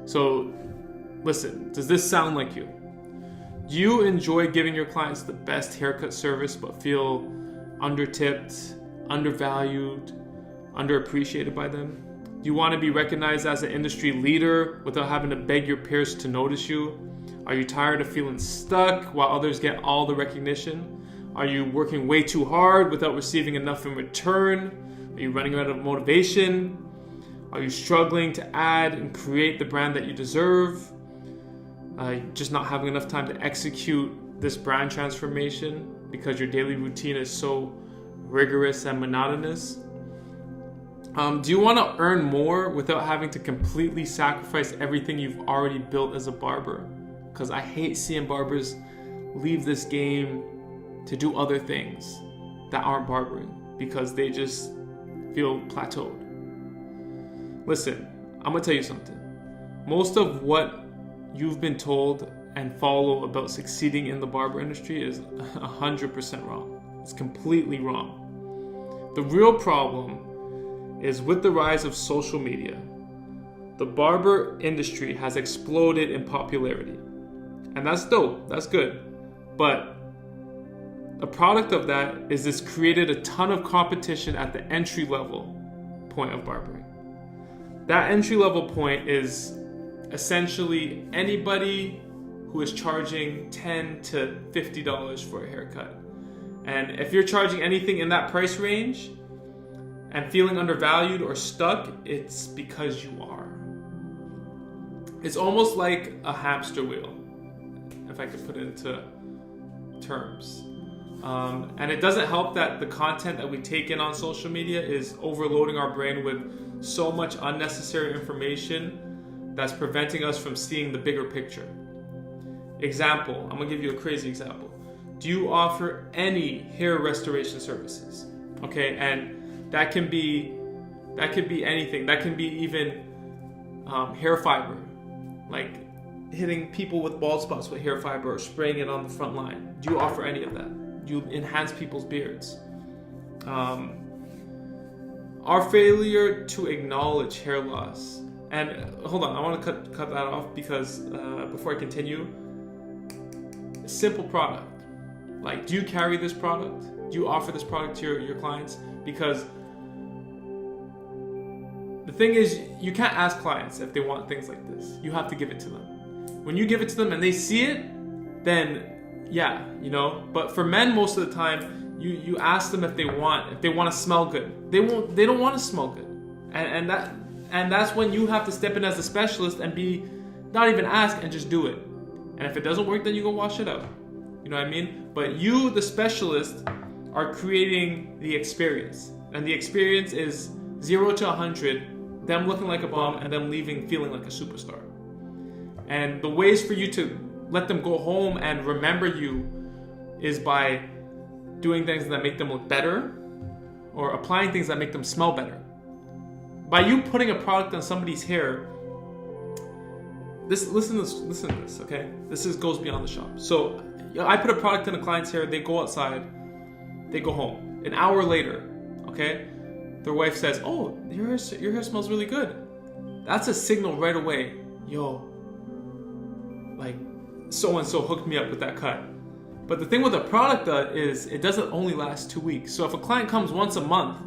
So listen, does this sound like you? Do you enjoy giving your clients the best haircut service but feel under-tipped, undervalued, underappreciated by them? Do you want to be recognized as an industry leader without having to beg your peers to notice you? Are you tired of feeling stuck while others get all the recognition? Are you working way too hard without receiving enough in return? Are you running out of motivation? Are you struggling to add and create the brand that you deserve? Just not having enough time to execute this brand transformation because your daily routine is so rigorous and monotonous? Do you want to earn more without having to completely sacrifice everything you've already built as a barber? Because I hate seeing barbers leave this game to do other things that aren't barbering because they just feel plateaued. Listen, I'm going to tell you something. Most of what you've been told and follow about succeeding in the barber industry is 100% wrong. It's completely wrong. The real problem is with the rise of social media, the barber industry has exploded in popularity. And that's dope, that's good. But a product of that is it's created a ton of competition at the entry level point of barbering. That entry level point is essentially anybody who is charging $10 to $50 for a haircut. And if you're charging anything in that price range and feeling undervalued or stuck, it's because you are. It's almost like a hamster wheel, if I could put it into terms. And it doesn't help that the content that we take in on social media is overloading our brain with so much unnecessary information that's preventing us from seeing the bigger picture. Example, I'm gonna give you a crazy example. Do you offer any hair restoration services? Okay, and that can be anything. That can be even hair fiber, like hitting people with bald spots with hair fiber or spraying it on the front line. Do you offer any of that? Do you enhance people's beards? Our failure to acknowledge hair loss. And hold on, I want to cut that off because before I continue, a simple product. Like, do you carry this product? Do you offer this product to your clients? Because the thing is, you can't ask clients if they want things like this. You have to give it to them. When you give it to them and they see it, then yeah, you know. But for men, most of the time, you ask them if they want to smell good. They don't want to smell good, and that's when you have to step in as a specialist and not even ask and just do it. And if it doesn't work, then you go wash it out. You know what I mean? But you, the specialist, are creating the experience, and the experience is 0 to 100, them looking like a bum and them leaving feeling like a superstar. And the ways for you to let them go home and remember you is by doing things that make them look better or applying things that make them smell better. By you putting a product on somebody's hair, listen to this, okay? This goes beyond the shop. So I put a product in a client's hair, they go outside, they go home. An hour later, okay? Their wife says, "Oh, your hair smells really good." That's a signal right away. Yo, like, so-and-so hooked me up with that cut. But the thing with a product is it doesn't only last 2 weeks. So if a client comes once a month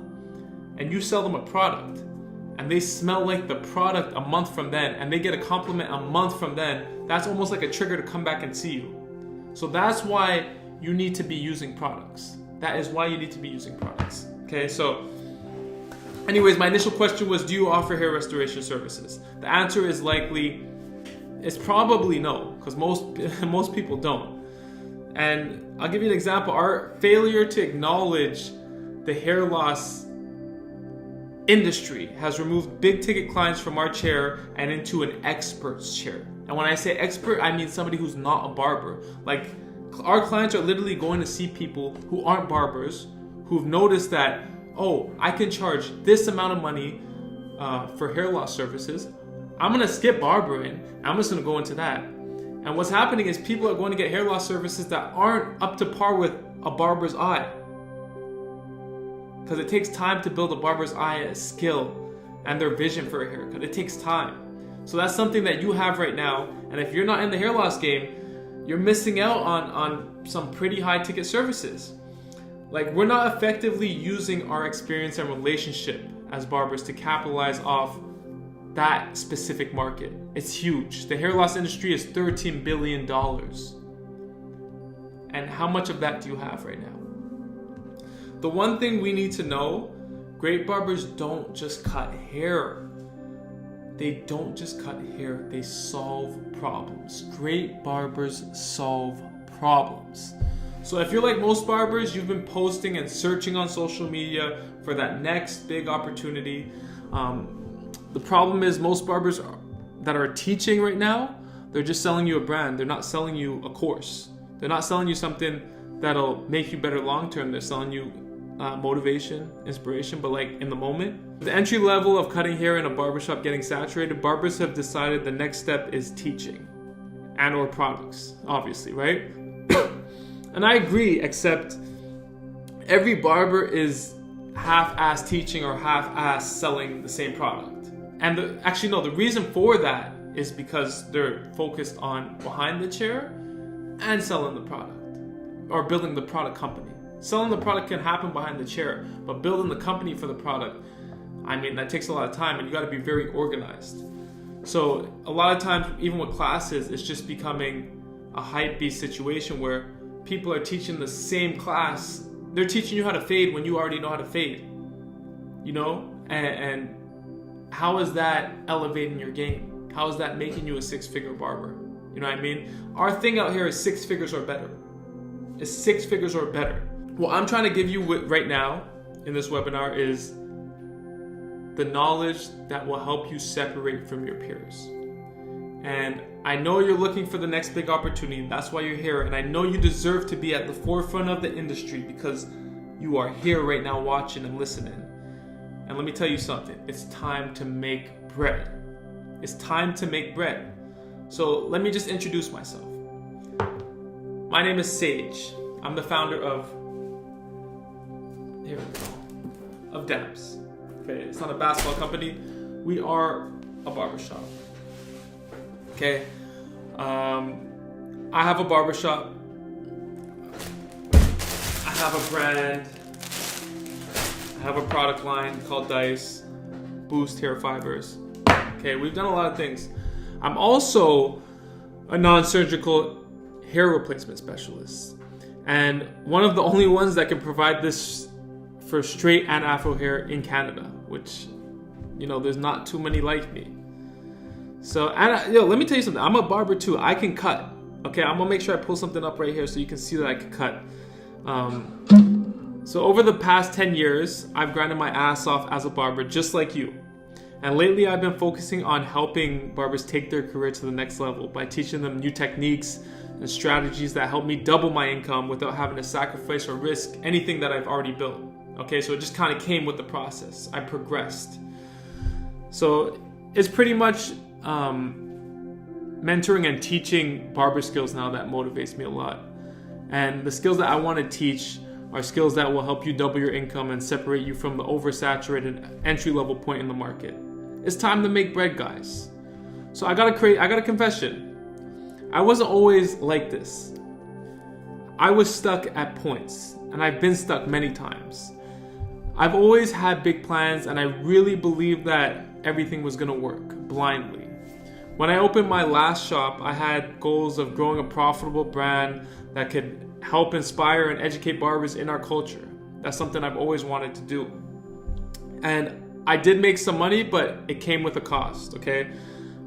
and you sell them a product and they smell like the product a month from then and they get a compliment a month from then, that's almost like a trigger to come back and see you. So that's why you need to be using products. That is why you need to be using products. Okay, so anyways, my initial question was, do you offer hair restoration services? The answer is it's probably no, because most people don't. And I'll give you an example. Our failure to acknowledge the hair loss industry has removed big ticket clients from our chair and into an expert's chair. And when I say expert, I mean somebody who's not a barber. Like, our clients are literally going to see people who aren't barbers, who've noticed that, oh, I can charge this amount of money for hair loss services. I'm going to skip barbering. I'm just going to go into that. And what's happening is people are going to get hair loss services that aren't up to par with a barber's eye. Because it takes time to build a barber's eye as skill and their vision for a haircut. It takes time. So that's something that you have right now. And if you're not in the hair loss game, you're missing out on some pretty high ticket services. Like, we're not effectively using our experience and relationship as barbers to capitalize off that specific market. It's huge. The hair loss industry is $13 billion. And how much of that do you have right now? The one thing we need to know, great barbers don't just cut hair. They don't just cut hair, they solve problems. Great barbers solve problems. So if you're like most barbers, you've been posting and searching on social media for that next big opportunity. The problem is most barbers that are teaching right now, they're just selling you a brand. They're not selling you a course. They're not selling you something that'll make you better long term. They're selling you motivation, inspiration, but like in the moment. The entry level of cutting hair in a barbershop getting saturated, barbers have decided the next step is teaching and or products, obviously, right? And I agree, except every barber is half-ass teaching or half-ass selling the same product. And the reason for that is because they're focused on behind the chair and selling the product or building the product company. Selling the product can happen behind the chair, but building the company for the product, I mean, that takes a lot of time and you got to be very organized. So a lot of times, even with classes, it's just becoming a hype-beast situation where people are teaching the same class. They're teaching you how to fade when you already know how to fade, you know? And how is that elevating your game? How is that making you a six-figure barber? You know what I mean? Our thing out here is 6 figures or better. It's 6 figures or better. What I'm trying to give you right now in this webinar is the knowledge that will help you separate from your peers. And I know you're looking for the next big opportunity. That's why you're here. And I know you deserve to be at the forefront of the industry because you are here right now watching and listening. And let me tell you something. It's time to make bread. It's time to make bread. So let me just introduce myself. My name is Sage. I'm the founder of Dabs. Okay, it's not a basketball company. We are a barbershop. Okay, I have a barbershop. I have a brand. I have a product line called Dice, Boost Hair Fibers. Okay, we've done a lot of things. I'm also a non-surgical hair replacement specialist, and one of the only ones that can provide this for straight and afro hair in Canada, which, you know, there's not too many like me. So, and let me tell you something. I'm a barber too. I can cut. Okay, I'm gonna make sure I pull something up right here so you can see that I can cut. So over the past 10 years, I've grinded my ass off as a barber, just like you. And lately, I've been focusing on helping barbers take their career to the next level by teaching them new techniques and strategies that help me double my income without having to sacrifice or risk anything that I've already built. Okay, so it just kind of came with the process. I progressed. So it's pretty much mentoring and teaching barber skills now that motivates me a lot. And the skills that I want to teach are skills that will help you double your income and separate you from the oversaturated entry-level point in the market. It's time to make bread, guys. So I got a confession. I wasn't always like this. I was stuck at points, and I've been stuck many times. I've always had big plans, and I really believed that everything was gonna work blindly. When I opened my last shop, I had goals of growing a profitable brand that could help inspire and educate barbers in our culture. That's something I've always wanted to do. And I did make some money, but it came with a cost, okay?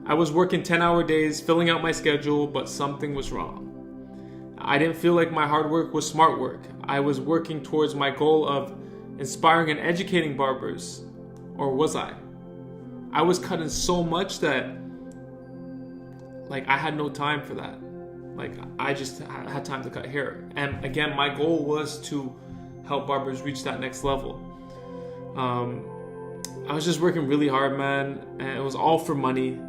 I was working 10-hour days, filling out my schedule, but something was wrong. I didn't feel like my hard work was smart work. I was working towards my goal of inspiring and educating barbers, or was I? I was cutting so much that I had no time for that. I just had time to cut hair. And again, my goal was to help barbers reach that next level. I was just working really hard, man, and it was all for money.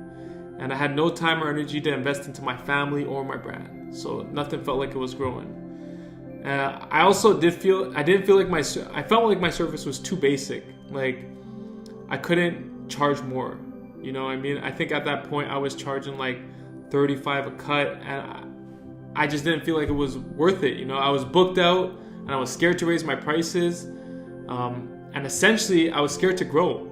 And I had no time or energy to invest into my family or my brand. So nothing felt like it was growing. I also I felt like my service was too basic. I couldn't charge more. You know what I mean? I think at that point I was charging like $35 a cut, and I just didn't feel like it was worth it. You know, I was booked out and I was scared to raise my prices. And essentially I was scared to grow.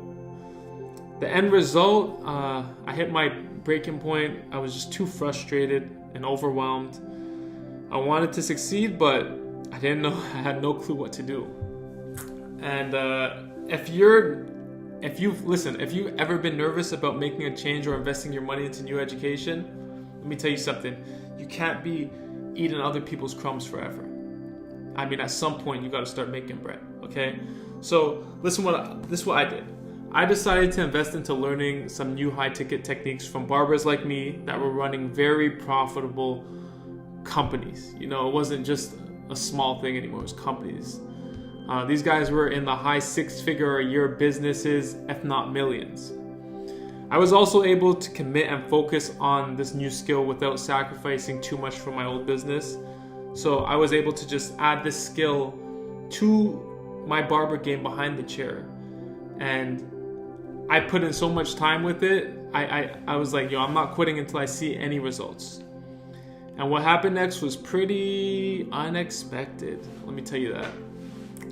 The end result, I hit my breaking point. I was just too frustrated and overwhelmed. I wanted to succeed, but I didn't know, I had no clue what to do. And if you've ever been nervous about making a change or investing your money into new education, let me tell you something. You can't be eating other people's crumbs forever. I mean, at some point you got to start making bread, okay? So this is what I did. I decided to invest into learning some new high-ticket techniques from barbers like me that were running very profitable companies. You know, it wasn't just a small thing anymore, it was companies. These guys were in the high six-figure a year businesses, if not millions. I was also able to commit and focus on this new skill without sacrificing too much from my old business. So I was able to just add this skill to my barber game behind the chair. And I put in so much time with it, I was like, I'm not quitting until I see any results. And what happened next was pretty unexpected. Let me tell you that.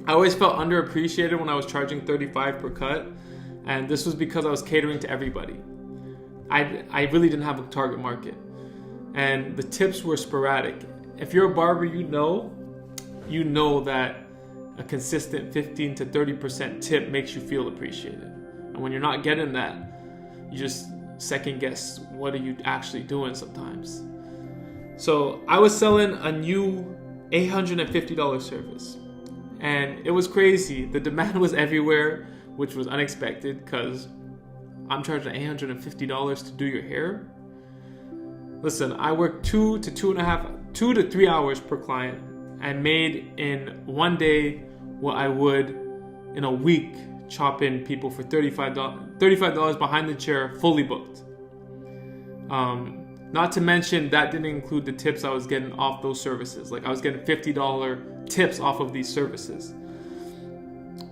I always felt underappreciated when I was charging $35 per cut. And this was because I was catering to everybody. I really didn't have a target market. And the tips were sporadic. If you're a barber, you know that a consistent 15 to 30% tip makes you feel appreciated. And when you're not getting that, you just second guess, what are you actually doing sometimes? So I was selling a new $850 service. And it was crazy. The demand was everywhere, which was unexpected because I'm charging $850 to do your hair. Listen, I worked 2 to 3 hours per client and made in one day what I would in a week chopping people for $35 behind the chair, fully booked. Not to mention that didn't include the tips I was getting off those services. Like I was getting $50 tips off of these services.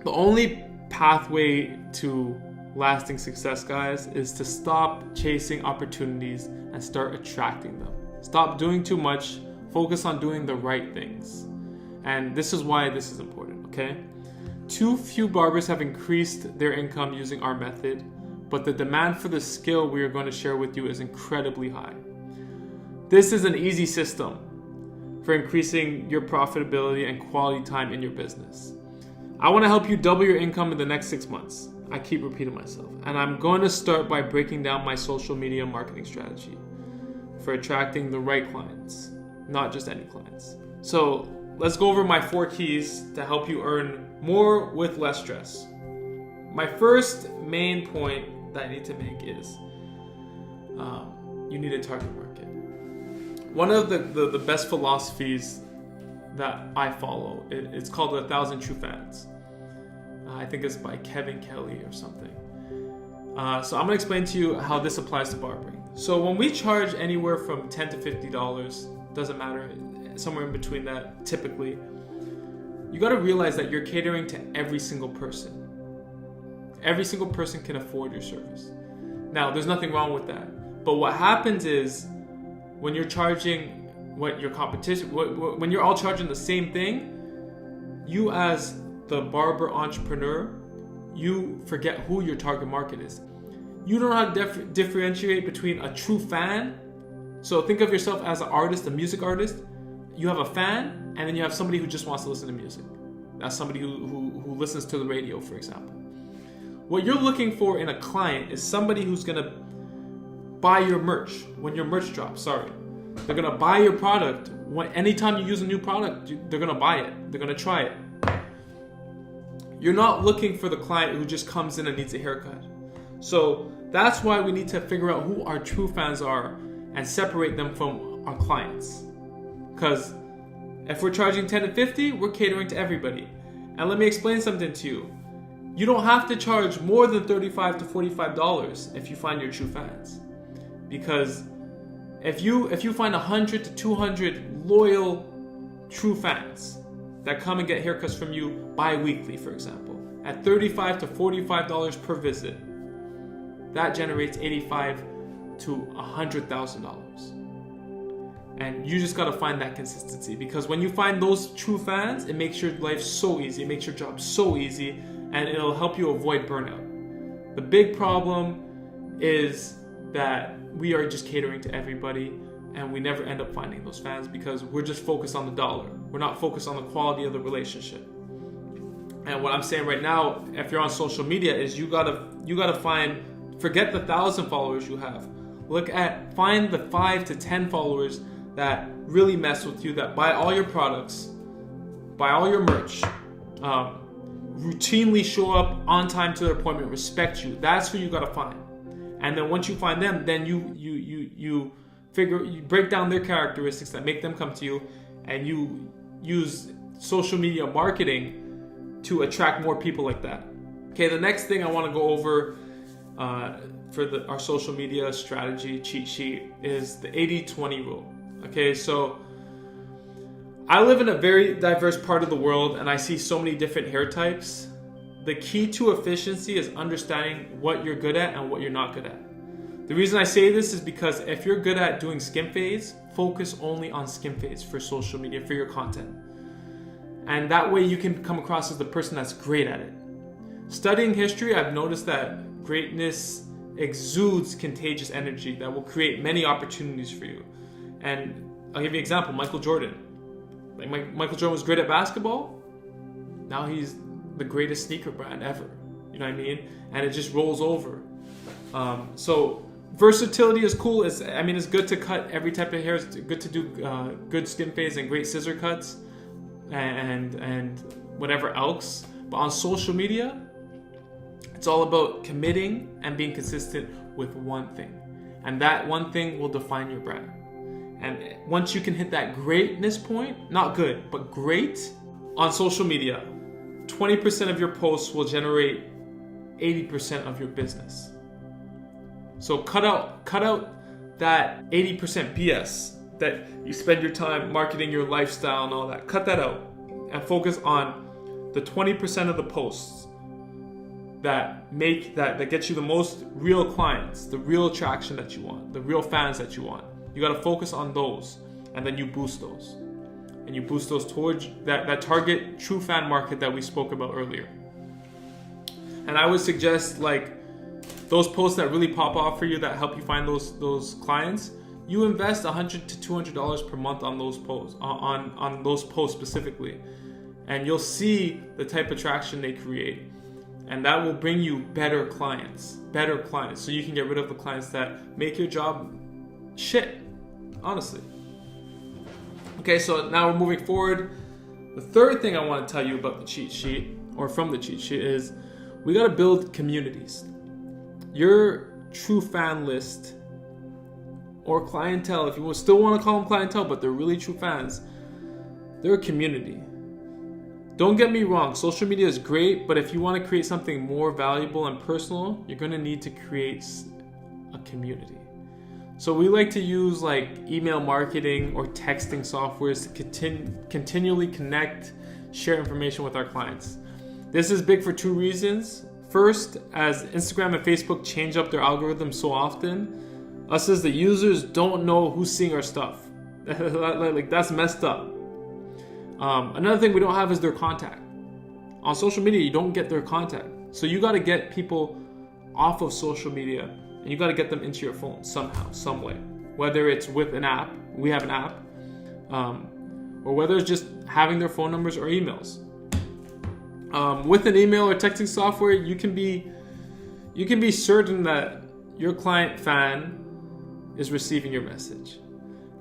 The only pathway to lasting success, guys, is to stop chasing opportunities and start attracting them. Stop doing too much, focus on doing the right things. And this is why this is important, okay? Too few barbers have increased their income using our method, but the demand for the skill we are going to share with you is incredibly high. This is an easy system for increasing your profitability and quality time in your business. I want to help you double your income in the next 6 months. I keep repeating myself. And I'm going to start by breaking down my social media marketing strategy for attracting the right clients, not just any clients. So let's go over my 4 keys to help you earn more with less stress. My first main point that I need to make is you need a target market. One of the best philosophies that I follow, it's called 1,000 True Fans. I think it's by Kevin Kelly or something. So I'm going to explain to you how this applies to barbering. So when we charge anywhere from $10 to $50, doesn't matter, somewhere in between that typically, you got to realize that you're catering to every single person. Every single person can afford your service. Now, there's nothing wrong with that. But what happens is when you're charging what your competition, when you're all charging the same thing, you as the barber entrepreneur, you forget who your target market is. You don't know how to differentiate between a true fan. So think of yourself as an artist, a music artist. You have a fan, and then you have somebody who just wants to listen to music. That's somebody who listens to the radio, for example. What you're looking for in a client is somebody who's gonna buy your merch when your merch drops. They're gonna buy your product anytime you use a new product. They're gonna buy it. They're gonna try it. You're not looking for the client who just comes in and needs a haircut. So that's why we need to figure out who our true fans are and separate them from our clients. Because if we're charging $10 to $50, we're catering to everybody. And let me explain something to you. You don't have to charge more than $35 to $45 if you find your true fans. Because if you find 100 to 200 loyal true fans that come and get haircuts from you bi-weekly, for example, at $35 to $45 per visit, that generates $85 to $100,000. And you just gotta find that consistency, because when you find those true fans, it makes your life so easy, it makes your job so easy, and it'll help you avoid burnout. The big problem is that we are just catering to everybody, and we never end up finding those fans because we're just focused on the dollar. We're not focused on the quality of the relationship. And what I'm saying right now, if you're on social media, is you gotta forget the 1,000 followers you have. Find the 5 to 10 followers that really mess with you, that buy all your products, buy all your merch, routinely show up on time to their appointment, respect you. That's who you gotta find. And then once you find them, then you break down their characteristics that make them come to you, and you use social media marketing to attract more people like that. Okay, the next thing I want to go over for our social media strategy cheat sheet is the 80-20 rule. Okay, so I live in a very diverse part of the world, and I see so many different hair types. The key to efficiency is understanding what you're good at and what you're not good at. The reason I say this is because if you're good at doing skin fades, focus only on skin fades for social media, for your content. And that way you can come across as the person that's great at it. Studying history, I've noticed that greatness exudes contagious energy that will create many opportunities for you. And I'll give you an example, Michael Jordan. Michael Jordan was great at basketball. Now he's the greatest sneaker brand ever. You know what I mean? And it just rolls over. So versatility is cool. It's good to cut every type of hair. It's good to do good skin fades and great scissor cuts and whatever else. But on social media, it's all about committing and being consistent with one thing. And that one thing will define your brand. And once you can hit that greatness point, not good, but great, on social media, 20% of your posts will generate 80% of your business. So cut out that 80% BS that you spend your time marketing your lifestyle and all that. Cut that out and focus on the 20% of the posts that get you the most real clients, the real traction that you want, the real fans that you want. You got to focus on those, and then you boost those. And you boost those towards that target true fan market that we spoke about earlier. And I would suggest, like, those posts that really pop off for you, that help you find those clients, you invest $100 to $200 per month on those posts, on those posts specifically. And you'll see the type of traction they create. And that will bring you better clients. So you can get rid of the clients that make your job shit, honestly. Okay, so now we're moving forward. The third thing I want to tell you about the cheat sheet, or from the cheat sheet, is we got to build communities. Your true fan list or clientele, if you still want to call them clientele, but they're really true fans, they're a community. Don't get me wrong, social media is great, but if you want to create something more valuable and personal, you're going to need to create a community. So we like to use like email marketing or texting softwares to continually connect, share information with our clients. This is big for two reasons. First, as Instagram and Facebook change up their algorithms so often, us as the users don't know who's seeing our stuff. Like, that's messed up. Another thing we don't have is their contact. On social media, you don't get their contact. So you got to get people off of social media, and you got to get them into your phone somehow, some way. Whether it's with an app, we have an app, or whether it's just having their phone numbers or emails. With an email or texting software, you can be certain that your client fan is receiving your message.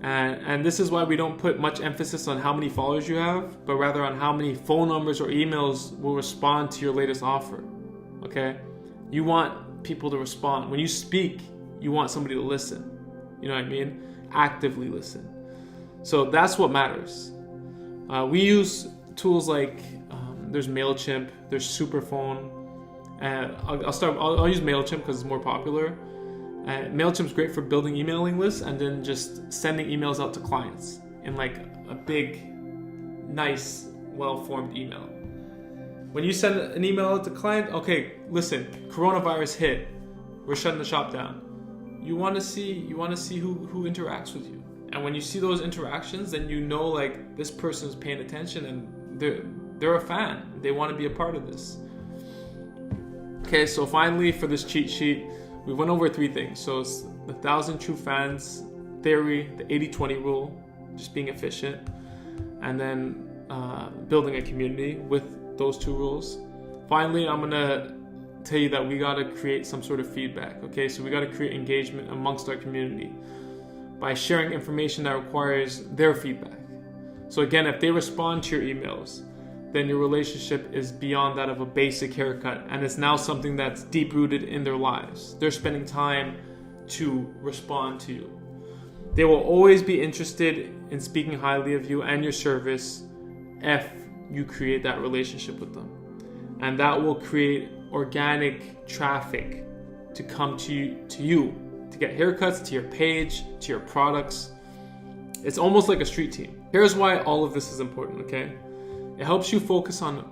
And this is why we don't put much emphasis on how many followers you have, but rather on how many phone numbers or emails will respond to your latest offer. Okay? You want people to respond. When you speak, you want somebody to listen. You know what I mean? Actively listen. So that's what matters. We use tools like there's MailChimp, there's Superphone. I'll use MailChimp because it's more popular. MailChimp's great for building emailing lists and then just sending emails out to clients in like a big, nice, well-formed email. When you send an email out to client, okay, listen, coronavirus hit. we're shutting the shop down. You want to see who interacts with you. And when you see those interactions, then you know like this person is paying attention and they're a fan. They want to be a part of this. Okay, so finally for this cheat sheet, we went over 3 things. So it's the 1,000 true fans theory, the 80-20 rule, just being efficient, and then building a community with those 2 rules. Finally, I'm gonna tell you that we gotta create some sort of feedback. Okay, so we gotta create engagement amongst our community by sharing information that requires their feedback. So again, if they respond to your emails, then your relationship is beyond that of a basic haircut, and it's now something that's deep rooted in their lives. They're spending time to respond to you. They will always be interested in speaking highly of you and your service if you create that relationship with them. And that will create organic traffic to come to you to get haircuts, to your page, to your products. It's almost like a street team. Here's why all of this is important, okay? It helps you focus on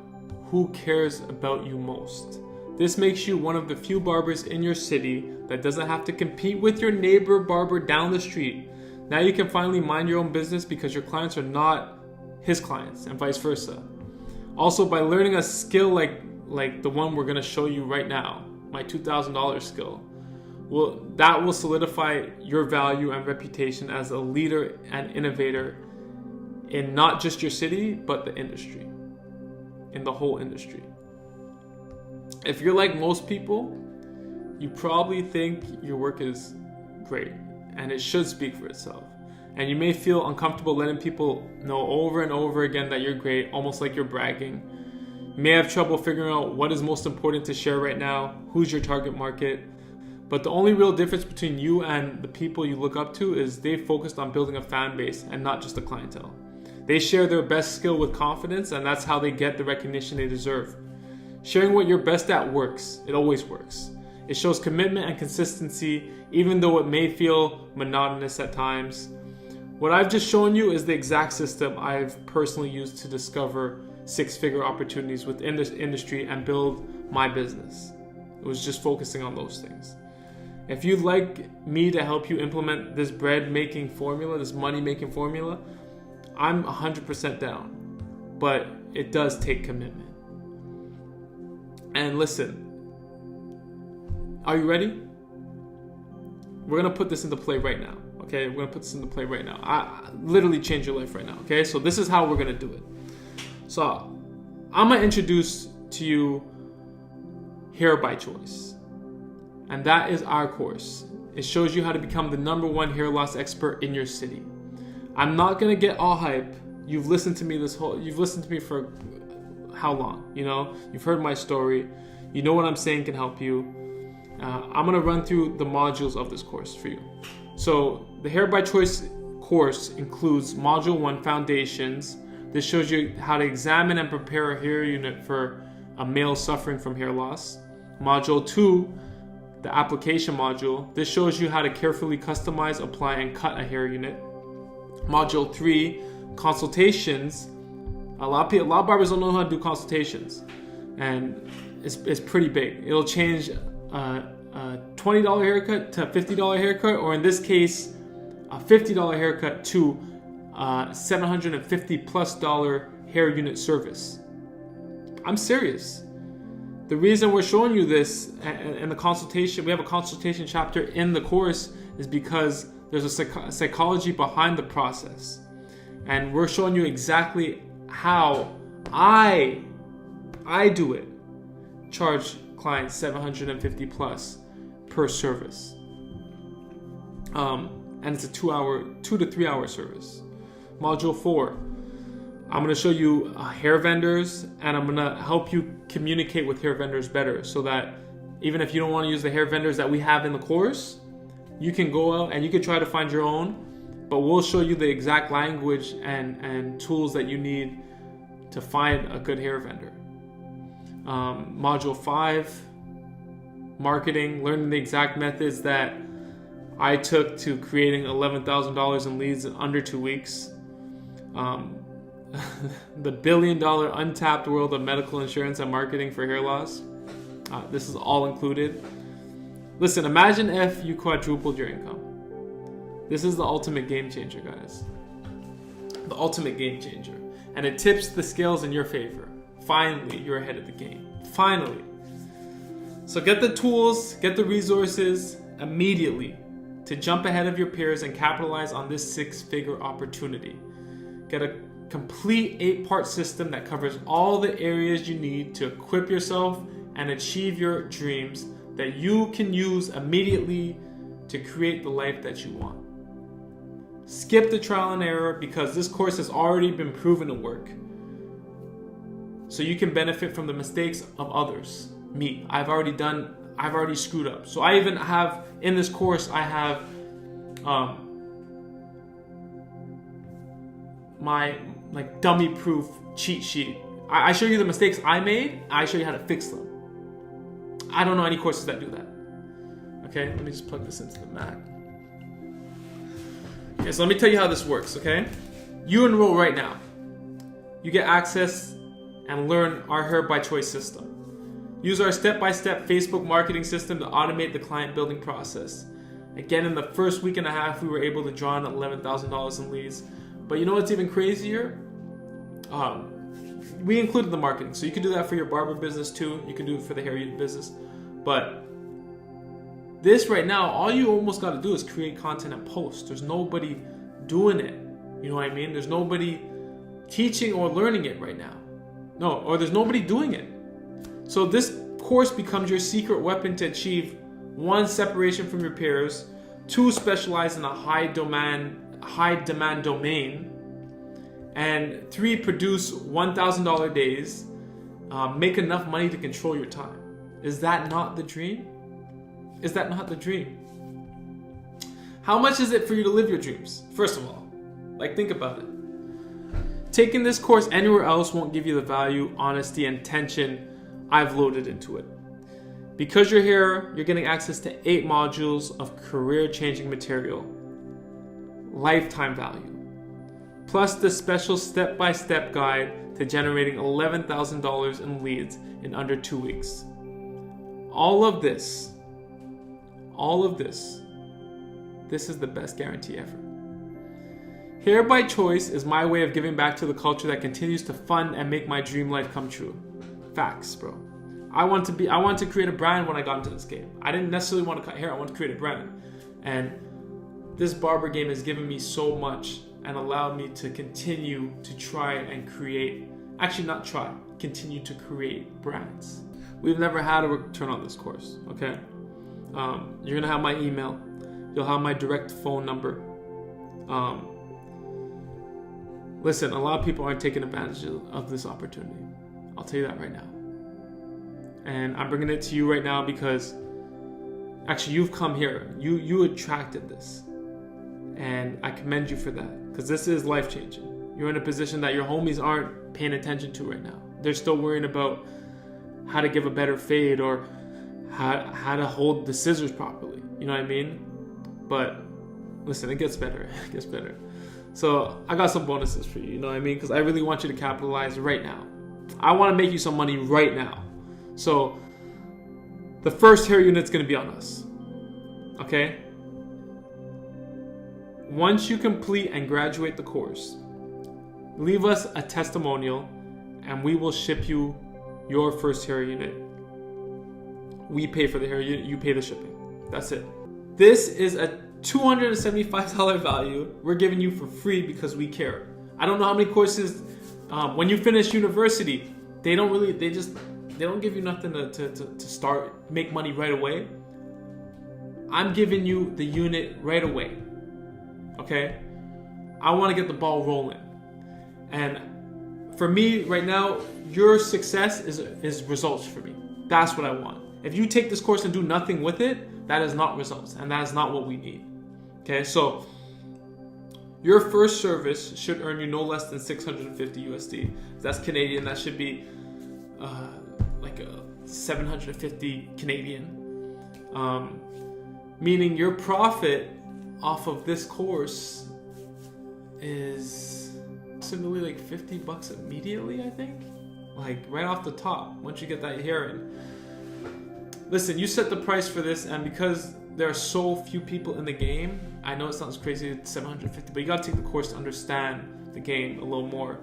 who cares about you most. This makes you one of the few barbers in your city that doesn't have to compete with your neighbor barber down the street. Now you can finally mind your own business because your clients are not his clients and vice versa. Also, by learning a skill like the one we're going to show you right now, my $2,000 skill, that will solidify your value and reputation as a leader and innovator in not just your city, but the industry, in the whole industry. If you're like most people, you probably think your work is great and it should speak for itself. And you may feel uncomfortable letting people know over and over again that you're great, almost like you're bragging. You may have trouble figuring out what is most important to share right now, who's your target market. But the only real difference between you and the people you look up to is they focused on building a fan base and not just a clientele. They share their best skill with confidence, and that's how they get the recognition they deserve. Sharing what you're best at works. It always works. It shows commitment and consistency, even though it may feel monotonous at times. What I've just shown you is the exact system I've personally used to discover 6-figure opportunities within this industry and build my business. It was just focusing on those things. If you'd like me to help you implement this bread-making formula, this money-making formula, I'm 100% down. But it does take commitment. And listen, are you ready? We're going to put this into play right now. Okay, we're going to put this into play right now. I literally change your life right now. Okay, so this is how we're going to do it. So I'm going to introduce to you Hair by Choice. And that is our course. It shows you how to become the #1 hair loss expert in your city. I'm not going to get all hype. You've listened to me for how long? You know, you've heard my story. You know what I'm saying can help you. I'm going to run through the modules of this course for you. So the Hair by Choice course includes Module 1, Foundations. This shows you how to examine and prepare a hair unit for a male suffering from hair loss. Module 2, the Application module. This shows you how to carefully customize, apply, and cut a hair unit. Module 3, Consultations. A lot of barbers don't know how to do consultations, and it's pretty big. It'll change a $20 haircut to a $50 haircut, or in this case, a $50 haircut to $750+ hair unit service. I'm serious. The reason we're showing you this and the consultation, we have a consultation chapter in the course, is because there's a psychology behind the process. And we're showing you exactly how I do it. Charge clients $750+ per service. And it's a 2 to 3 hour service. Module 4, I'm going to show you hair vendors, and I'm going to help you communicate with hair vendors better, so that even if you don't want to use the hair vendors that we have in the course, you can go out and you can try to find your own, but we'll show you the exact language and tools that you need to find a good hair vendor. Module 5, marketing, learning the exact methods that I took to creating $11,000 in leads in under 2 weeks. The $1 billion untapped world of medical insurance and marketing for hair loss. This is all included. Listen, imagine if you quadrupled your income. This is the ultimate game changer, guys. The ultimate game changer. And it tips the scales in your favor. Finally, you're ahead of the game. Finally. So get the tools, get the resources immediately to jump ahead of your peers and capitalize on this 6-figure opportunity. Get a complete 8-part system that covers all the areas you need to equip yourself and achieve your dreams that you can use immediately to create the life that you want. Skip the trial and error because this course has already been proven to work. So you can benefit from the mistakes of others. Me, I've already screwed up. So I even have, in this course, I have my like dummy proof cheat sheet. I show you the mistakes I made, I show you how to fix them. I don't know any courses that do that. Okay, let me just plug this into the Mac. Okay, so let me tell you how this works, okay? You enroll right now. You get access and learn our Here by Choice system. Use our step-by-step Facebook marketing system to automate the client building process. Again, in the first week and a half, we were able to draw in $11,000 in leads. But you know what's even crazier? We included the marketing. So you can do that for your barber business too. You can do it for the hair unit business. But this right now, all you almost got to do is create content and post. There's nobody doing it. You know what I mean? There's nobody teaching or learning it right now. No, or there's nobody doing it. So this course becomes your secret weapon to achieve 1, separation from your peers, 2, specialize in a high demand domain, and 3, produce $1,000 days, make enough money to control your time. Is that not the dream? Is that not the dream? How much is it for you to live your dreams? First of all, like, think about it. Taking this course anywhere else won't give you the value, honesty, and attention I've loaded into it. Because you're here, you're getting access to 8 modules of career-changing material, lifetime value, plus the special step-by-step guide to generating $11,000 in leads in under 2 weeks. All of this, this is the best guarantee ever. Hair by Choice is my way of giving back to the culture that continues to fund and make my dream life come true. Facts, bro. I want to create a brand when I got into this game. I didn't necessarily want to cut hair, I want to create a brand. And this barber game has given me so much and allowed me to continue to try and create, continue to create brands. We've never had a return on this course, okay? You're gonna have my email. You'll have my direct phone number. Listen, a lot of people aren't taking advantage of this opportunity. I'll tell you that right now. And I'm bringing it to you right now because actually you've come here. You attracted this. And I commend you for that because this is life-changing. You're in a position that your homies aren't paying attention to right now. They're still worrying about how to give a better fade or how to hold the scissors properly. You know what I mean? But listen, it gets better. It gets better. So I got some bonuses for you. You know what I mean? Because I really want you to capitalize right now. I want to make you some money right now. So the first hair unit's going to be on us. Okay? Once you complete and graduate the course, leave us a testimonial and we will ship you your first hair unit. We pay for the hair unit, you pay the shipping. That's it. This is a $275 value we're giving you for free because we care. I don't know how many courses, when you finish university, they don't give you nothing to start, make money right away. I'm giving you the unit right away. Okay? I want to get the ball rolling. And for me right now, your success is results for me. That's what I want. If you take this course and do nothing with it, that is not results. And that is not what we need. Okay? So your first service should earn you no less than 650 USD. That's Canadian. That should be like a 750 Canadian. Meaning your profit off of this course is approximately like $50 immediately, I think. Like right off the top, once you get that hair in. listen, you set the price for this, and because there are so few people in the game, I know it sounds crazy, it's $750, but you gotta take the course to understand the game a little more.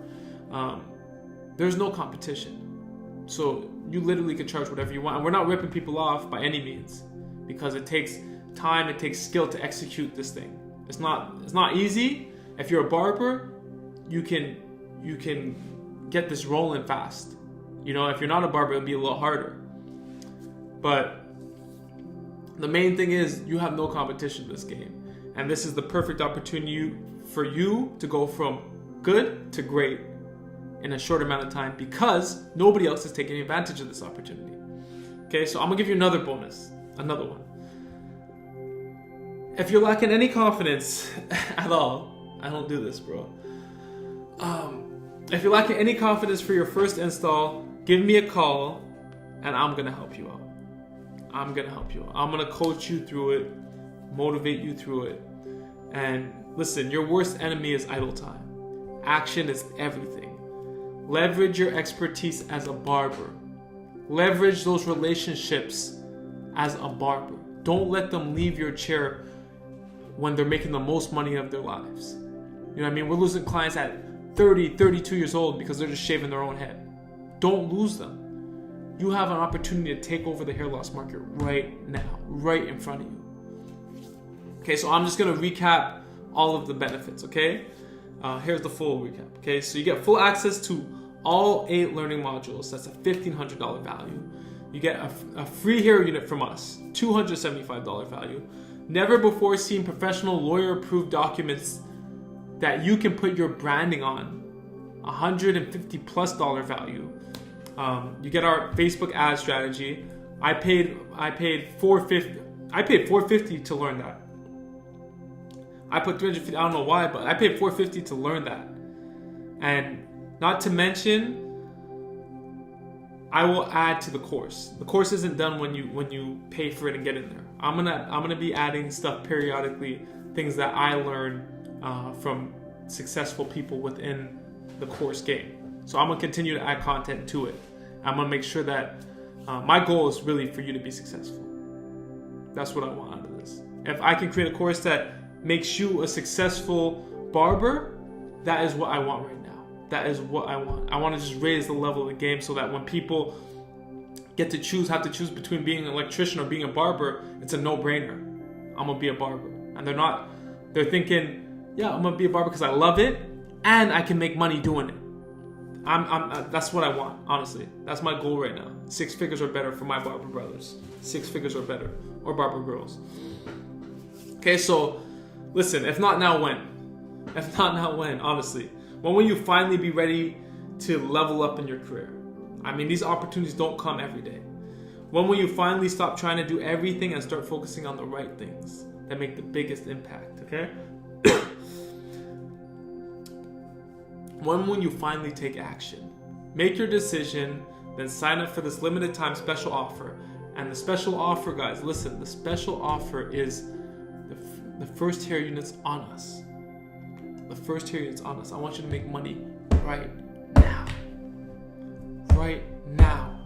There's no competition, so you literally can charge whatever you want, and we're not ripping people off by any means, because it takes time, it takes skill to execute this thing. It's not easy. If you're a barber, you can get this rolling fast. You know, if you're not a barber, it'll be a little harder. But the main thing is you have no competition in this game, and this is the perfect opportunity for you to go from good to great in a short amount of time, because nobody else is taking advantage of this opportunity. Okay, so I'm gonna give you another bonus, another one. If you're lacking any confidence at all, I don't do this, bro. If you're lacking any confidence for your first install, give me a call and I'm gonna help you out. I'm gonna coach you through it, motivate you through it. And listen, your worst enemy is idle time. Action is everything. Leverage your expertise as a barber. Leverage those relationships as a barber. Don't let them leave your chair when they're making the most money of their lives. You know what I mean? We're losing clients at 30, 32 years old because they're just shaving their own head. Don't lose them. You have an opportunity to take over the hair loss market right now, right in front of you. Okay, so I'm just gonna recap all of the benefits, okay? Here's the full recap, okay? So you get full access to all 8 learning modules. That's a $1,500 value. You get a free hair unit from us, $275 value. Never before seen professional lawyer-approved documents that you can put your branding on, $150+ value. You get our Facebook ad strategy. I paid $450 to learn that. I put $350, I don't know why, but I paid $450 to learn that. And not to mention, I will add to the course. The course isn't done when you pay for it and get in there. I'm gonna be adding stuff periodically, things that I learn from successful people within the course game. So I'm gonna continue to add content to it. I'm gonna make sure that my goal is really for you to be successful. That's what I want out of this. If I can create a course that makes you a successful barber, that is what I want right now. That is what I want. I want to just raise the level of the game so that when people have to choose between being an electrician or being a barber, it's a no-brainer. I'm gonna be a barber. And they're thinking, yeah, I'm gonna be a barber because I love it and I can make money doing it. That's what I want, honestly. That's my goal right now. 6 figures or better for my barber brothers. 6 figures or better, or barber girls. Okay, so listen, if not now, when? If not now, when? Honestly, when will you finally be ready to level up in your career? I mean, these opportunities don't come every day. When will you finally stop trying to do everything and start focusing on the right things that make the biggest impact, okay? When will you finally take action? Make your decision, then sign up for this limited time special offer. And the special offer, guys, listen, the special offer is the first hair units on us. The first hair units on us. I want you to make money right now. Right now.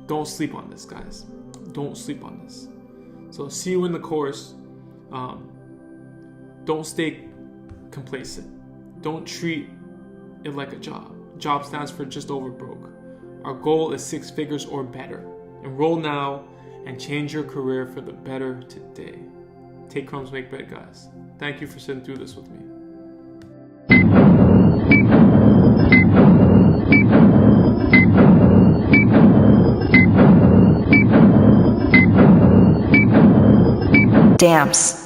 Don't sleep on this, guys. Don't sleep on this. So see you in the course. Don't stay complacent. Don't treat it like a job. Job stands for just over broke. Our goal is 6 figures or better. Enroll now and change your career for the better today. Take crumbs, make bread, guys. Thank you for sitting through this with me. Damps.